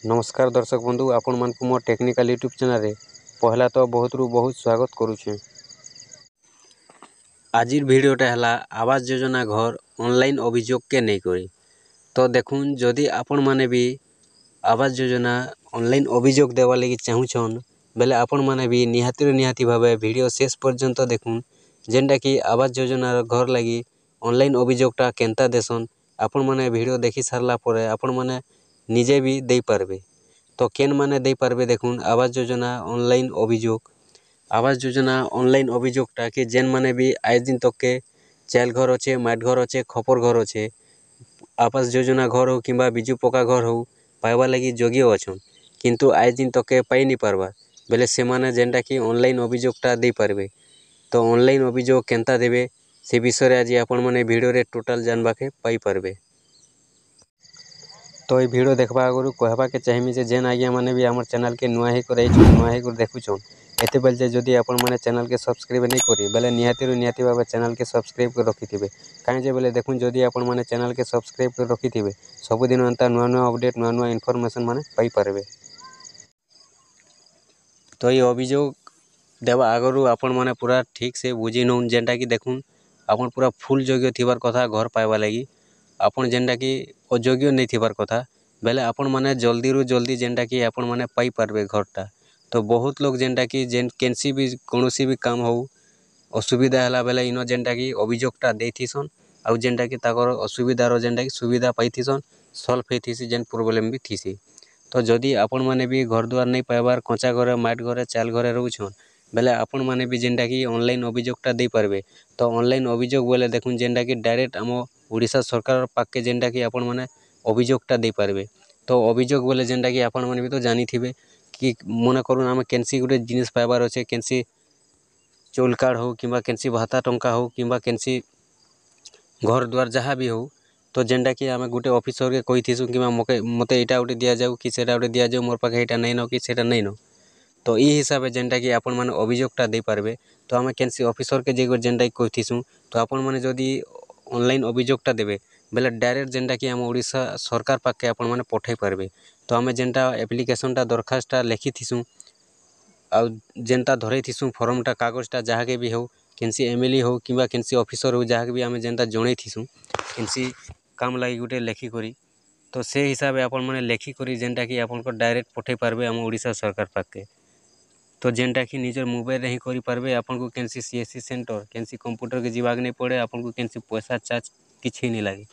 नमस्कार दर्शक बंधु आपण मानकु मोर टेक्निकल यूट्यूब चैनल रे पहला तो बहुत रु बहुत स्वागत करुछे। आजिर भिडियोटा है आवास योजना घर ऑनलाइन अभियोग के नहीं करी। तो देखुन जदि आपण माने भी आवास योजना ऑनलाइन अभियोग देवा लगी चाहूछन बेले आपण माने भी निहाती भावे वीडियो शेष पर्यंत देखुन जेनटा कि आवास योजना घर लगी ऑनलाइन अभियोगटा केनता देसन आपण माने वीडियो देखि सारला परे आपण माने निजे भी दे पारबे। तो केन माने दे पारबे देखुन आवास योजना ऑनलाइन अभियोग आवास योजना ऑनलाइन अभियोगटा कि जेन माने भी आज दिन तक के चाइल घर अच्छे माट घर अच्छे खपर घर अच्छे आवास योजना घर हो कि बिजु पक्का घर हो पाइबा लगी जोग्य अच्छन किंतु आज दिन तक के पाई नहीं पारबा बेले से माने जेनटा कि ऑनलाइन अभियोगटा दे पारबे। तो ऑनलाइन अभियोग केनता देबे से विषय आज आपण माने वीडियो रे टोटल जानबा के पाई पारबे। तो ये वीडियो देखबा आगु कहबा के चाहिए जे जेन आज्ञा माने भी हमर चैनल के नुआ ही कर देखुछन एते बेल जे जदि आपण माने चैनल के सब्सक्राइब नहीं करी बेले निहाती भाबे चैनल के सब्सक्राइब कर रखिथिबे काहे जे बेले देखुन जदि आपण माने चैनल के सब्सक्राइब कर रखिथिबे सब दिन अंता नुआ अपडेट नुआ इनफॉरमेशन माने पाई पारबे। तो ये अभियोग देवा आगु आपण माने पूरा ठीक से बुझी नउन जेनटा कि देखुन आपण पूरा फुल योग्य थिबार कथा घर पाइबा लगी आपण जेनटा कि अयोग्य नहीं थिबार कथा बेले आपण माने जल्दी रु जल्दी जेनटा कि आपण माने पाई पारबे घरटा। तो बहुत लोग जेनटा कि जेन केनसी भी कोनोसी भी काम हो असुविधा हला बेले इनो जेनटा कि अभियोगटा देथिसन आउ जेनटा कि ताकर असुविधार जेनटा कि सुविधा पाइथिसन सॉल्व हेथिसी जेन प्रॉब्लम भी थिसी। तो जदि आपण माने भी घर द्वार नहीं पाइबार कच्चा घरे माट घरे चाल घरे रहउछन बेले आपण माने भी जेनटा कि ऑनलाइन अभियोगटा दे पारबे। तो ऑनलाइन अभियोग बोले देखुन जेनटा कि डायरेक्ट आम ओडिशा सरकार पाके जेनटा कि आपण माने अभियोगटा दे पारबे। तो अभियोग बोले जेनटा कि आपण माने भी तो जानिथिबे कि मने करूँ आम केनसी गोटे जिनिस पाइबार अच्छे केनसी चौल कार्ड हो कि केनसी भाता टंका हो कि केनसी घर द्वार जहाँ भी हो तो जेनटा कि आम गोटे ऑफिसर के कहीथिसु कि मते एटा गोटे दिया जाऊ कि सेटा गोटे दिया जाऊ मोर पाखे एटा नहीं न कि सेटा नहीं न। तो ई हिसाब से जेनटा कि आपण माने अभियोगटा दे पारबे। तो आम केनसी ऑफिसर के जे जेनटा कि कहीथिसु तो आपण माने जदि ऑनलाइन अभियोगटा देबे बेले डायरेक्ट जेनटा कि आम ओडिशा सरकार पाखे आपण माने पठाई पारबे। तो आम जेनटा एप्लिकेशनटा दरखास्तटा लिखिथिसु आउ जेनटा धरैथिसु फॉर्मटा कागजटा जहाँके भी हो केनसी एमएलए हो कि केनसी ऑफिसर हो जहाँ भी आम जेनटा जनैथिसु केनसी काम लगी गोटे लेखिकरी तो से हिसाब से आपण माने लेखिकरी जेनटा कि आपनको डायरेक्ट पठाई पारबे आम ओडिशा सरकार पाखे। तो जेनटा कि निजर मोबाइल रे ही करि पारबे आपनको केनसी सीएससी सेंटर केनसी कंप्यूटर के जीवाग नहीं पड़े आपनको केनसी पैसा चार्ज किछि नहीं लागे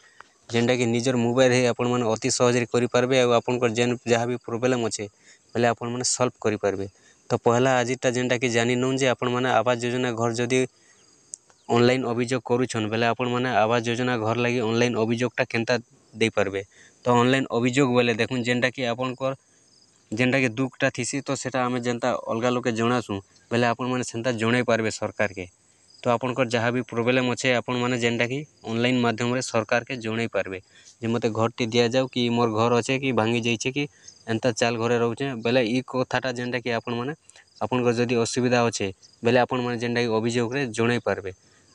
जेनटा कि निजर मोबाइल रे आपण माने अति सहज रे करि पारबे आ आपनको जेन जहाँ भी प्रॉब्लम अच्छे पहले आपण माने सॉल्व करि पारबे। तो पहला आजिटा जेनटा कि जानि नउन जे आपण माने आवास योजना घर जदि ऑनलाइन अभियोग करूछन बेले आपण माने आवास योजना घर लगी ऑनलाइन अभियोगटा केनता दे पारबे। तो ऑनलाइन अभियोग बोले देखुन जेनटा कि आपनकर जेनटा कि दुखटा थिसी तो सेटा आमे जेनता अलगा लोके जणासु बेले आपण माने सेनता जणाई पारबे सरकार के। तो आपनकर जहाँ भी प्रॉब्लम अच्छे आपण माने जेनटा कि ऑनलाइन माध्यम रे सरकार के जणाई पारबे जे मते घरटी दिया जाऊ कि मोर घर अच्छे कि भांगी जाइछे कि एंता चाल घरे रहउछे बेले ई कथाटा जेनटा कि आपण माने आपनकर जदि असुविधा अच्छे बेले आपण माने जेनटा कि अभियोग रे जणाई पारबे।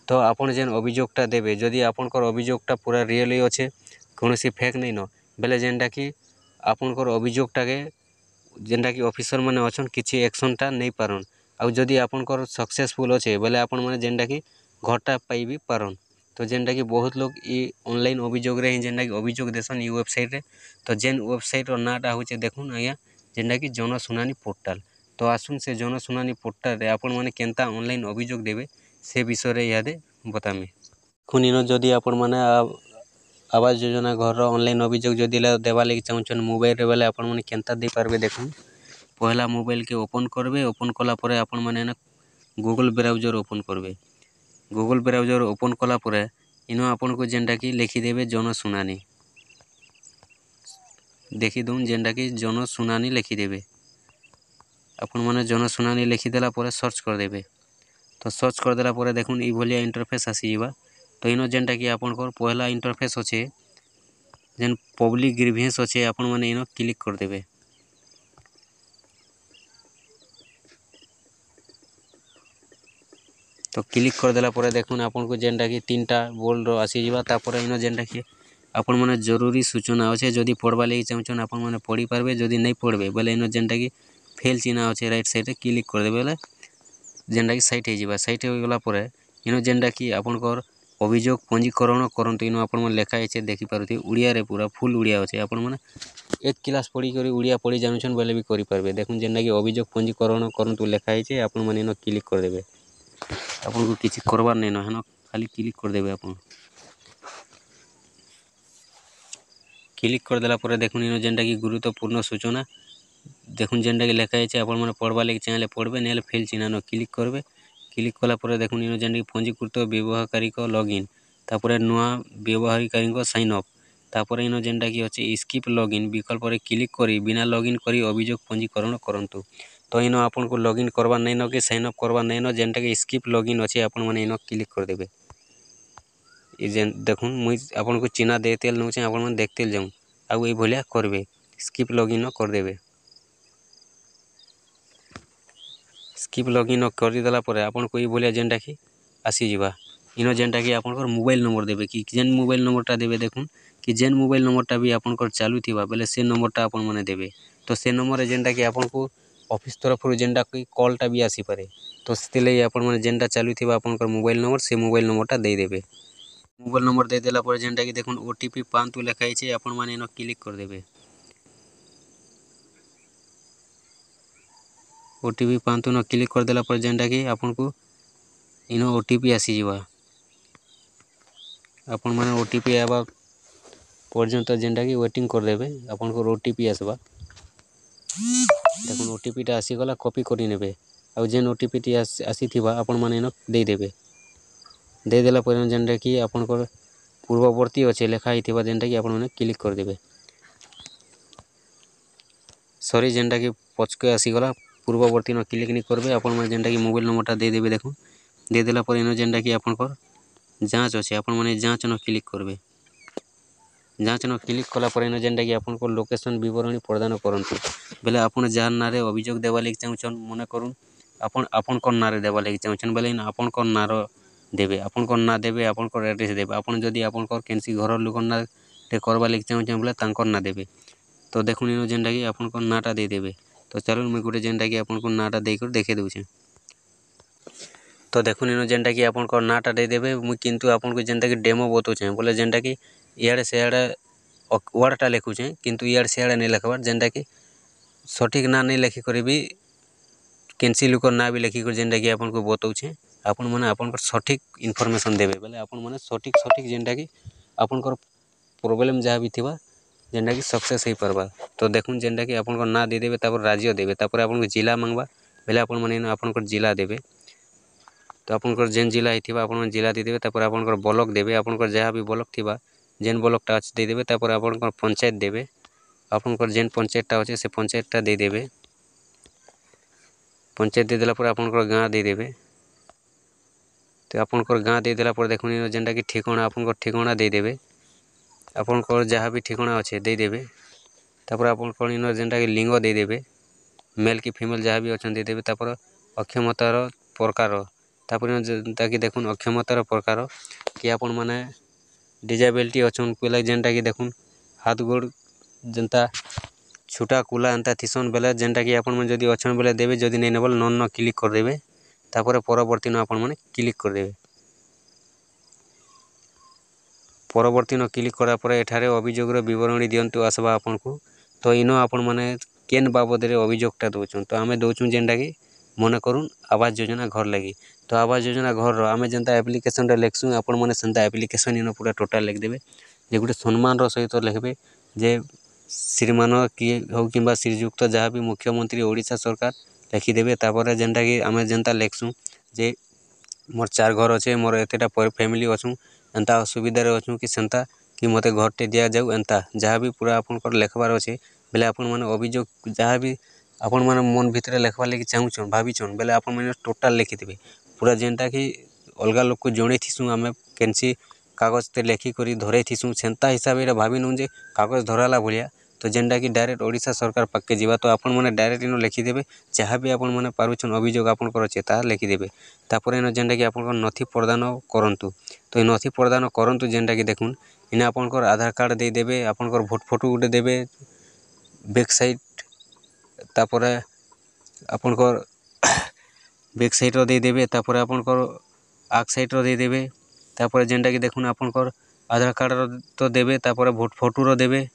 तो आपण जेन अभियोगटा देबे जदि आपनकर अभियोगटा पूरा रियली अच्छे कोनोसी फेक नहीं न बेले जेनटा कि आपनकर अभियोगटा के जेनटा कि ऑफिसर माने अछन किछि एक्शनटा नहीं पारन आउ जदि आपनकर सक्सेसफुल अच्छे बेले आपण माने जेनटा कि घरटा पाई भी पारन। तो जेनटा कि बहुत लोग ई ऑनलाइन अभियोग रे जेनटा कि अभियोग देसन ई वेबसाइट रे तो जेन वेबसाइट रो नाटा होचे देखुन आज्ञा जेनटा कि जनसुनानी पोर्टाल। तो आसुन से जनसुनानी पोर्टाल रे आपण माने केनता ऑनलाइन अभियोग देबे से विषय रे यादे बतामी खुनिनो जदि आपण माने आवास योजना घर ऑनलाइन अभियोग जदि देवा लगी चाहछन मोबाइल रे बेले आपण माने केनता दे पारबे देखुन पहला मोबाइल के ओपन करबे ओपन कला परे आपण माने ना गूगल ब्राउजर ओपन करबे गूगल ब्राउजर ओपन कला परे इनो आपण को जेनटा कि लिखि देबे जनसुनानी देखि दउन जेनटा कि जनसुनानी लिखि देबे आपण माने जनसुनानी लिखि देला परे सर्च कर देबे। तो सर्च कर देला परे देखुन ई भलिया इंटरफेस आसी जिबा। तो इनो जेनटा कि आपनकर पहला इंटरफेस अच्छे जेन पब्लिक ग्रीवेंस अच्छे आपण माने इनो क्लिक कर देबे। तो क्लिक कर देला परे देखुन आपन को जेनटा कि तीनटा बोल्ड आसी जिबा तापर इनो जेनटा कि आपण मैंने जरूरी सूचना अच्छे जदि पढ़वा लगी चाहूँ आपण मैंने पढ़ी पारबे जदि नहीं पढ़बे बोले इन जेनटा कि फेल चिन्ह अच्छे राइट साइड क्लिक करदे बोले जेनटा कि साइट हो साइट हो गला इन जेनटा कि आपनकर अभियोग पंजीकरण करंतु इन आपण मैंने लेखा है देखिपारे उड़िया रे पूरा फुल उड़िया अच्छे आपण मैंने एक क्लास पढ़ी कर उड़िया पढ़ी जानून बोले भी करेंगे देखुन जेनटा कि अभियोग पंजीकरण करंतु लेखा है आपण मैंने इन क्लिक करदे आपन को किसी करवार नहीं न हेन खाली क्लिक करदे आप क्लिक करदेला देखुन इन जेनटा कि गुरुत्वपूर्ण सूचना देखुन जेनटा कि लेखा है आपण मैंने पढ़वा लगे चाहिए पढ़बे नहीं फेल चिन्ह न क्लिक करबे क्लिक कला देखुन इन जेनटा कि पंजीकृत व्यवहारकारी लॉगिन तापर नुआ व्यवहारकारी साइन अप तापर इन जेनटा कि अच्छे स्किप लॉगिन विकल्प क्लिक करी बिना लॉगिन करी अभियोग पंजीकरण करंतु तो इन आपन को लॉगिन करवा नहीं न कि साइन अप करवा नहीं न जेनटा कि स्किप लॉगिन अच्छे आपण मैंने इन क्लिक करदेबे देखुन मुई आपन को चिन्ह देते नौचे आपण मैंने देखते जाऊँ आउ ये भलिया करबे स्किप लॉगिन करदेबे स्किप लॉगिन करदेला आपन को ये भलिया जेनटा कि आसीजा इन जेनटा कि आपन मोबाइल नंबर देवे कि जेन मोबाइल नंबरटा देवे देखुन कि जेन मोबाइल नंबरटा भी आपन चालू थी बोले से नंबरटा आपण मैंने देवे तो से नंबर जेनटा कि आपन को ऑफिस तरफ जेनटा कि कॉलटा भी आसीपे तो से आपण मैंने जेनटा चालू थी आपन मोबाइल नंबर से मोबाइल नंबरटा देदेवे मोबाइल नंबर देदेला जेनटा कि देखुन ओटीपी पांतु लेखाई है आपण मैंने इन क्लिक करदेवे ओटीपी पांतु न क्लिक करदेला जेनटा कि आपन को इन ओटीपी आसीजा आपण मैंने ओटीपी आवा पर्यंत जेनटा कि वेटिंग करदेवे आपन को ओटीपी आसवा देखुन ओटीपीटा आसीगला कॉपी करी नेबे आ जेन ओटीपीटी आसीथिबा आपण मैंने इन देदेवे देदेला जेनटा कि आपनकर पूर्ववर्ती अच्छे लेखाई थिबा जेनटा कि आपण मैंने क्लिक करदेवे सॉरी जेनटा कि पचके आसीगला पूर्ववर्ती न क्लिक नहीं करबे आपण मैंने जेनटा कि मोबाइल नंबरटा देदेवे देखुन देदेला इन जेनटा कि आपनकर जाँच अच्छे आपण मैंने जाँच न क्लिक करबे जाँच न क्लिक कला इन जेनटा कि आपनकर लोकेशन विवरणी प्रदान करंतु बेले आपन जार नारे अभियोग देवा लगी चाहून मन करूँ आपन नारे देवा लगी चाहून बेले आपन नार देवे आपन ना देवे आपन एड्रेस देवे आपन जदि आपन केनसी घर लोक ना करवा लगी चाहूँ बोले तांकर ना देवे तो देखुन इन जेनटा कि आपन नाटा देदेवे तो चलो मुझे गोटे जेनटा कि आपन नाटा देकर देखे दूचे तो देखुन इन जेनटा कि आपन नाटा देदेवे मुझे किंतु आपन को जेनटा कि डेमो बताऊे बोले जेनटा कि इे सियाड़े वर्डटा लिखुचे किंतु इे सियाड़े नहीं लिखबार जेनटा कि सठिक ना नहीं लिखिक भी केनसी लोक ना भी लिखिक जेनटा कि आपन को बताऊे आपण मैंने आपन सठिक इनफॉरमेशन देवे बोले आपण मैंने सठिक सठिक जेनटा कि आपन प्रोब्लेम जहाँ भी थिबा जेनटा कि सक्सेस हो पार्बा तो देखुन जेनटा कि आपन ना देदेवे तापर राज्य देवे तापर आपन जिला मांगबा बोले आपण मैंने आपन जिला देवे तो आपन जेन जिला होता आप जिला देदेवे तापर आपन ब्लॉक देवे आपन जहाँ भी ब्लॉक थिबा जेन ब्लॉकटा अच्छे देदेवे तापर आपन पंचायत देवे आपन जेन पंचायतटा अच्छे से पंचायतटा देदेवे पंचायत देदेला आपन गाँ देदेवे तो आपन गाँ देदेला देखुन जेनटा कि ठिकाना आपन ठिकाना देदेवे आपन जहाँ भी ठिकाना अच्छे देदेवे तापर आपन इन जेनटा कि लिंग देदेवे मेल कि फीमेल जहाँ भी अच्छा देदेवे तापर अक्षमतार प्रकार तापर जेनटा कि देखुन अक्षमतार प्रकार कि आपन माने डिजेबिलिटी अच्छन पहले जेनटा कि देखुन हाथ गोड़ जेनता छुटा कुला एंता थिसन बेले जेनटा कि आपन जदि अच्छन बेले देवे जदि नहीं नेबल नन न क्लिक करदेवे तापर परवर्ती न आपन माने क्लिक करदेवे परवर्ती न क्लिक करा परे एठारे अभियोगर विवरणी दियंतु आसबा आपन को तो इन आपन माने केन बाबद रे अभियोगटा दउछन तो आमे दउछन जेनटा कि मन करूँ आवास योजना घर लगी तो आवास योजना घर आम जेनता एप्लिकेशन लिखसुँ आपण मैंने सेंता एप्लिकेशन इन पूरा टोटाल लिखिदेवे जे गोटे सम्मान सहित लिखबे जे श्रीमान किए हो कि श्रीजुक्त जहाँ भी मुख्यमंत्री ओडिशा सरकार लिखिदेवे तापर जेनटा कि आम जेनता लिखसुँ जे मोर 4 घर अच्छे मोर एतेटा फैमिली अच्छू एंता असुविधार अच्छू कि सेंता कि मते घरटे दि जाऊ एंता जहाँ भी पूरा आपन लिखबार अच्छे बेले आपण मैंने अभियोग जहाँ भी आपण मैंने मन भितर लिखबार लगी चाहून भाविछन बेले आपण मैंने टोटाल लिखिदेवे पूरा जेनटा कि अलग लोक को जड़े थीसुँ आम केनसी कागज ते लेखिक धरे थीसुँ सेंता हिसाब से भावी नौ जे कागज धराला भाया तो जेनटा कि डायरेक्ट ओडिशा सरकार पाके जीवा तो आपण मैंने डायरेक्ट इन लिखिदेवे जहाँ भी आपण मैंने पारुछन अभियोग आपन अच्छे ता लिखिदेवे तापर इन जेनटा कि आपन नथी प्रदान करंतु तो नथी प्रदान करंतु जेनटा कि देखुन इने आपनकर आधार कार्ड देदेवे आपनकर भोट फोटो गुटे देवे बैक साइड तापरे आपनकर बैक साइड रो देदेवे तापरे आपनकर आग साइड रो देदेवे तापरे जेनटा कि देखुन आपनकर आधार कार्ड रो तो देवे तापरे भोट फोटो रो देवे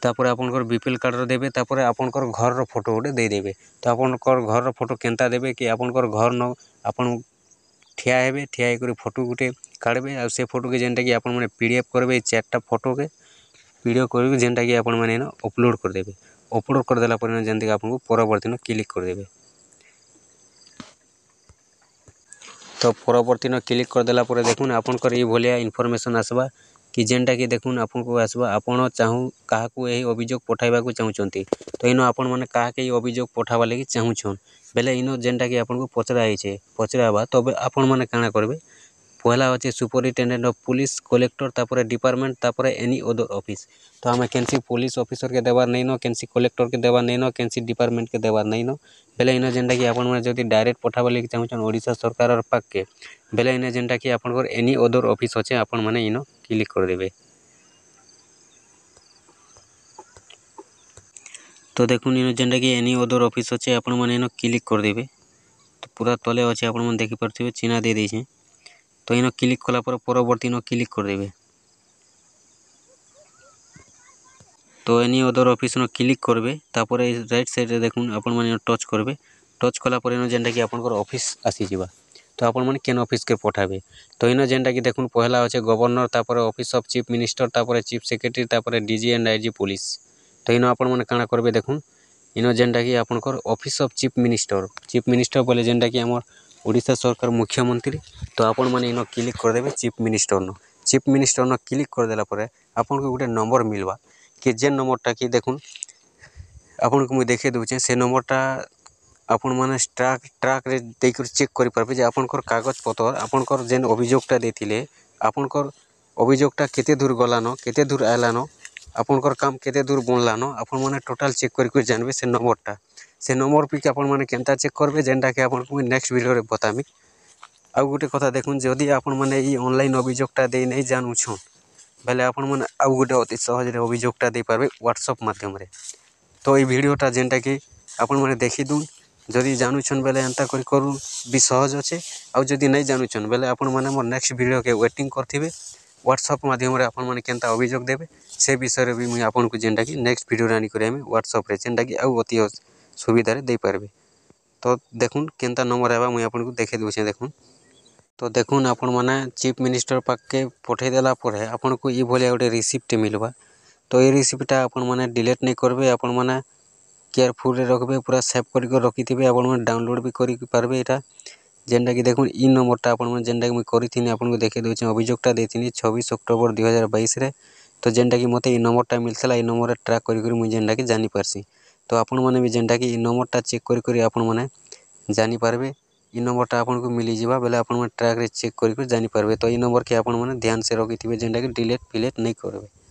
तापरे आपनकर बीपीएल कार्ड रो देवे तापरे आपनकर घर रो फोटो गुटे देदेवे। तो आपनकर घर रो फोटो केनता देवे कि आपनकर घर न आपन ठिया हेबे ठिया हेकरी फोटो गुटे काढ़बे आ से फोटो के जेनटा कि आपन माने पीडीएफ करबे 4टा फोटो के वीडियो करबे जेनटा कि आपन माने अपलोड कर देबे अपलोड कर देला पर जेनटा कि आपन परवर्ती न क्लिक कर देबे। तो परवर्ती न क्लिक कर देला पर देखुन आपनकर ई भलिया इनफॉरमेशन आसबा कि जेनटा कि देखुन आपन को आसबा आपन चाहू काहाकू एही अभियोग पठाइबा को चाहूचंती तो इनो आपन माने काहाके ई अभियोग पठावा लागि चाहूछन बेले इनो जेनटा कि आपन को पचरा आइछे पचराबा तबे आपन माने काना करबे पहला होचे सुपरिटेंडेंट ऑफ पुलिस कलेक्टर तापरे डिपार्टमेंट तापरे एनी अदर ऑफिस। तो हमें केनसी पुलिस ऑफिसर के देवार नहीं न केनसी कलेक्टर के देवार नहीं न केनसी डिपार्टमेंट के देवार नहीं न बेले इनो जेनटा कि आपन माने जदी डायरेक्ट पठावा लागि चाहूछन ओडिशा सरकार पाक के बेले इने जेनटा कि आपनकर एनी अदर ऑफिस होचे आपन माने इनो क्लिक कर देबे। तो देखुन इनो जेनटा कि एनी अदर ऑफिस होचे आपन माने इनो क्लिक कर देबे। तो पूरा तले होचे आपन माने देखि परथिबे चिन्हा दे देइछे तो इनो क्लिक कला पर परवर्ती इनो क्लिक कर देबे। तो एनी अदर ऑफिस न क्लिक करबे तापरे राइट साइड रे देखुन आपन माने टच करबे टच कला पर इनो जेनटा कि आपनकर ऑफिस आसी जिबा तो आपन माने केन ऑफिस के पठाबे। तो इनो जेनटा कि देखुन पहला होचे गवर्नर तापरे ऑफिस ऑफ चीफ मिनिस्टर तापरे चीफ सेक्रेटरी तापरे डीजी एंड आईजी पुलिस। तो इनो आपन माने काना करबे देखुन इनो जेनटा कि आपनकर ऑफिस ऑफ चीफ मिनिस्टर बोले जेनटा कि हमर ओडिशा सरकार मुख्यमंत्री तो आपन माने इनो क्लिक कर देबे चीफ मिनिस्टर न क्लिक कर देला परे आपन को गुटे नंबर मिलबा कि जे नंबरटा कि देखुन आपन को मु देखे दोचे से नंबरटा आपन माने ट्रैक रे देकर चेक करि परबे जे आपनकर कागज पत्र आपनकर जेन अभियोगटा देथिले आपनकर अभियोगटा केते दूर गलानो केते दूर आलानो आपनकर काम केते दूर बनलानो आपन माने टोटल चेक करि जानबे से नंबर पे आपन माने केनता चेक करबे जेनटा कि आपन को नेक्स्ट वीडियो रे बतामी। आ गुटे कथा देखुन जदी आपन माने ई ऑनलाइन अभियोगटा दे नै जानुछन बेले आपन माने आ गुटे अति सहज रे अभियोगटा दे पारबे व्हाट्सएप माध्यम रे। तो ई वीडियोटा जेनटा कि आपन माने देखि दुन जदी जानुछन बेले एंता करि करू भी सहज अछि आ जदी नै जानुछन बेले आपन माने मोर नेक्स्ट वीडियो के वेटिंग करथिबे व्हाट्सएप माध्यम रे आपन माने केनता अभियोग देबे से विषय रे भी मुई आपन को जेनटा कि नेक्स्ट वीडियो रानी करे हम व्हाट्सएप रे जेनटा कि आ अति सुविधा रे दे पारबे। तो देखुन केनता नंबर आबा मुई आपन को देखे दोछे देखुन। तो देखुन आपन माने चीफ मिनिस्टर पाक के पठे देला परे आपन को ई भलिया गोटे रिसिप्ट मिलबा। तो ए रिसिप्टटा आपन माने डिलीट नै करबे आपन माने केयरफुल रे रखबे पूरा सेव करि के रखिथिबे आपन माने डाउनलोड भी करि पारबे एटा जेनटा कि देखुन ई नंबरटा आपन माने जेनटा कि मुई करिथिनी आपन को देखे दोछे अभियोगटा देथिनी 26 अक्टोबर 2022 रे। तो जेनटा कि मते ई नंबरटा मिलथला ई नंबर रे ट्रैक करि मुई जेनटा कि जानि पारसी। तो आपन माने भी जेनटा कि ई नंबरटा चेक करि आपन माने जानि पारबे ई नंबरटा आपन को मिली जिबा बेले आपन माने ट्रैक रे चेक करि जानि पारबे। तो ई नंबर के आपन माने ध्यान से रखिथिबे जेनटा कि डिलीट फिलेट नै करबे।